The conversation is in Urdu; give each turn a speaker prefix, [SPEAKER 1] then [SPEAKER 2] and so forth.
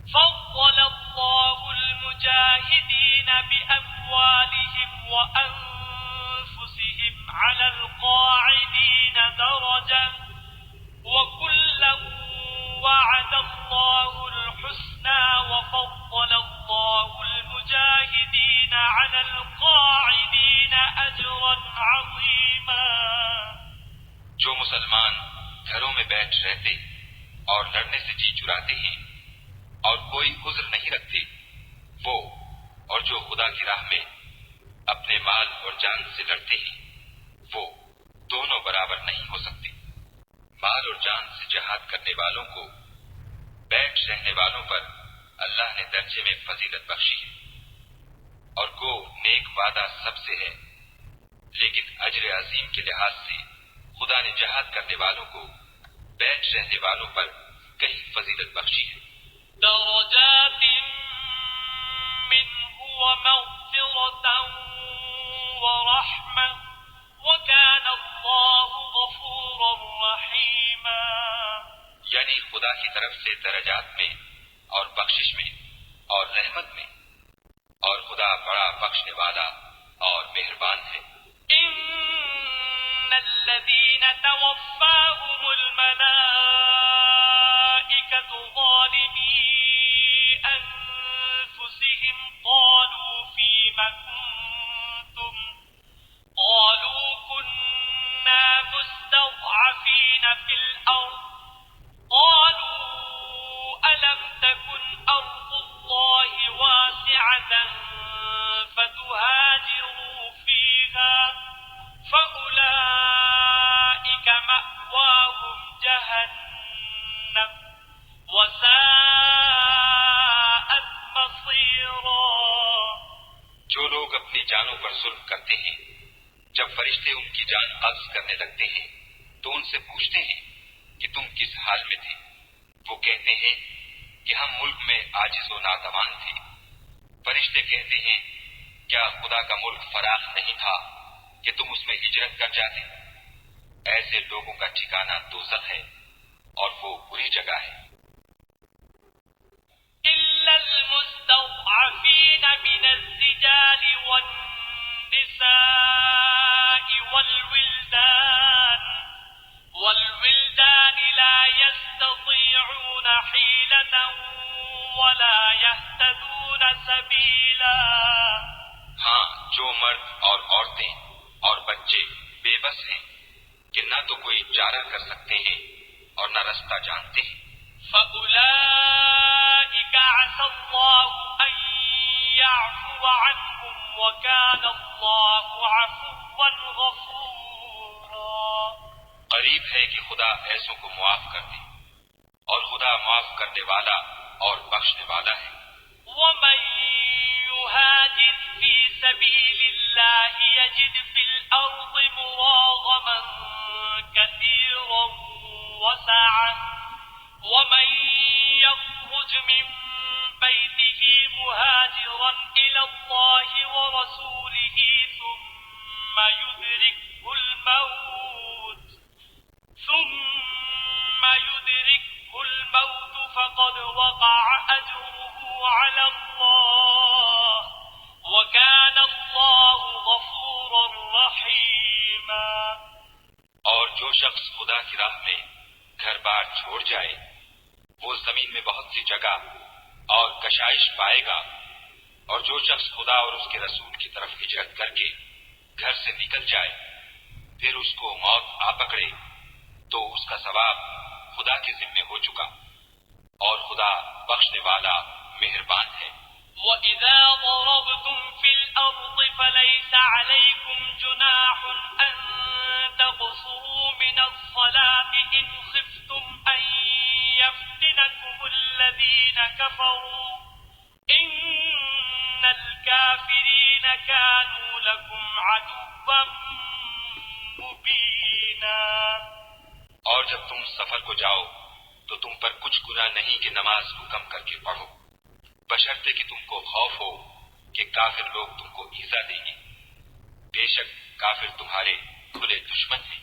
[SPEAKER 1] فضل الله المجاهدين بأموالهم وأنفسهم على القاعدين درجة وكلا وعد الله الحسنى وفضل الله المجاهدين على القاعدين أجرا عظيما۔
[SPEAKER 2] جو مسلمان گھروں میں بیٹھ رہتے اور لڑنے سے جی چراتے ہیں اور کوئی عذر نہیں رکھتے، وہ اور جو خدا کی راہ میں اپنے مال اور جان سے لڑتے ہیں، وہ دونوں برابر نہیں ہو سکتے۔ مال اور جان سے جہاد کرنے والوں کو بیٹھ رہنے والوں پر اللہ نے درجے میں فضیلت بخشی ہے، اور گو نیک وعدہ سب سے ہے، لیکن اجر عظیم کے لحاظ سے خدا نے جہاد کرنے والوں کو بیٹھ رہنے والوں پر کہیں فضیلت بخشی ہے۔
[SPEAKER 1] درجات منه ومغفرة ورحمة وكان الله غفورا رحيما۔
[SPEAKER 2] یعنی خدا کی طرف سے درجات میں اور بخشش میں اور رحمت میں، اور خدا بڑا بخشنے والا اور مہربان ہے۔
[SPEAKER 1] ان الذين توفاهم الملائكة ظالمي أنفسهم قالوا فيم كنتم قالوا كنا مستضعفين في الأرض قالوا ألم تكن أرض الله واسعة فتهاجروا فيها فأولئك مأواهم جهنم وساءت مصيرا۔
[SPEAKER 2] جو لوگ اپنی جانوں پر ظلم کرتے ہیں، جب فرشتے ان کی جان قبض کرنے لگتے ہیں تو ان سے پوچھتے ہیں کہ تم کس حال میں تھے؟ وہ کہتے ہیں کہ ہم ملک میں عاجز و ناتوان تھے۔ فرشتے کہتے ہیں کیا خدا کا ملک فراخ نہیں تھا کہ تم اس میں ہجرت کر جاتے؟ ایسے لوگوں کا ٹھکانہ دوزخ ہے اور وہ بری جگہ ہے۔
[SPEAKER 1] إلا المستضعفين من الرجال والنساء والولدان لا يستطيعون حيلة ولا يهتدون سبيلا۔
[SPEAKER 2] ہاں، جو مرد اور عورتیں اور بچے بے بس ہیں کہ نہ تو کوئی چارہ کر سکتے ہیں اور نہ رستہ جانتے ہیں۔
[SPEAKER 1] فَأُولَئِكَ عَسَى اللَّهُ أَن يَعْفُوَ عَنْهُمْ وَكَانَ اللَّهُ عَفُوًّا غَفُورًا۔
[SPEAKER 2] قریب ہے کہ خدا ایسوں کو معاف کر دے، اور خدا معاف کرنے والا اور بخشنے والا ہے۔
[SPEAKER 1] وَمَن يُهَاجِرْ فِي سَبِيلِ اللَّهِ يَجِدْ فِي الْأَرْضِ مُرَاغَمًا كَثِيرًا وَسَعَةً وَمَن يَخْرُجْ مِن بَيْتِهِ مُهَاجِرًا إِلَى اللَّهِ وَرَسُولِهِ ثُمَّ يُدْرِكْهُ الموت فقد وقع أجره على الله وكان الله غفورا رحيما۔
[SPEAKER 2] اور جو شخص خدا کی راہ میں گھر بار چھوڑ جائے، وہ زمین میں بہت سی جگہ اور کشائش پائے گا، اور جو شخص خدا اور اس کے رسول کی طرف ہجرت کر کے گھر سے نکل جائے، پھر اس کو موت آ پکڑے، تو اس کا ثواب خدا کے ذمے ہو چکا، اور خدا بخشنے والا مہربان ہے۔
[SPEAKER 1] وَإِذَا ضَرَبْتُمْ فِي الْأَرْضِ فَلَيْسَ عَلَيْكُمْ جُنَاحٌ أَن تَقْصُرُوا مِنَ الصَّلَاةِ إِنْ خِفْتُمْ أَن يَفْتِنَكُمُ الَّذِينَ كَفَرُوا إِنَّ الْكَافِرِينَ كَانُوا لَكُمْ عَدُوًّا مُبِينًا۔
[SPEAKER 2] اور جب تم سفر کو جاؤ تو تم پر کچھ گناہ نہیں کہ نماز کو کم کر کے پڑھو، بشرطے کہ تم کو خوف ہو کہ کافر لوگ تم کو ایذا دیں گے۔ بے شک کافر تمہارے کھلے دشمن ہیں۔